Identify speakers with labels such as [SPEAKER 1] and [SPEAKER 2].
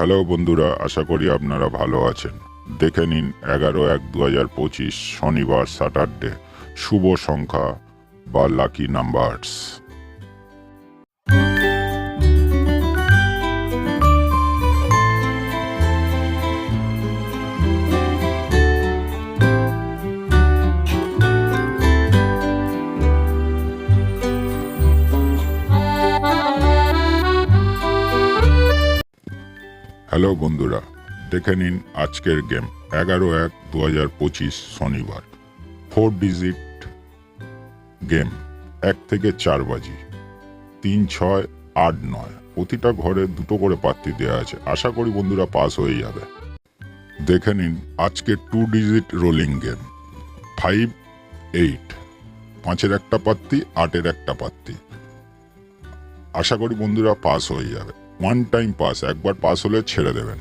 [SPEAKER 1] Hello বন্ধুরা, আশা করি আপনারা ভালো আছেন। দেখে নিন 11/1/2025 শনিবার স্যাটারডে শুভ সংখ্যা বা লাকি নাম্বারস। হ্যালো বন্ধুরা, দেখে নিন আজকের গেম 11/1/2025 শনিবার 4 ডিজিট গেম 1 থেকে 4 বাজি 3, 6, 8, 9 প্রতিটা ঘরে 2টো করে পাত্তি দেওয়া আছে। আশা করি বন্ধুরা পাস হয়ে যাবে। দেখে নিন আজকে 2 ডিজিট রোলিং গেম 5, 8 5-এর একটা পাত্তি, 8-এর একটা পাত্তি। আশা করি বন্ধুরা পাস হয়ে যাবে। 1 টাইম পাস, একবার পাস হলে ছেড়ে দেবেন।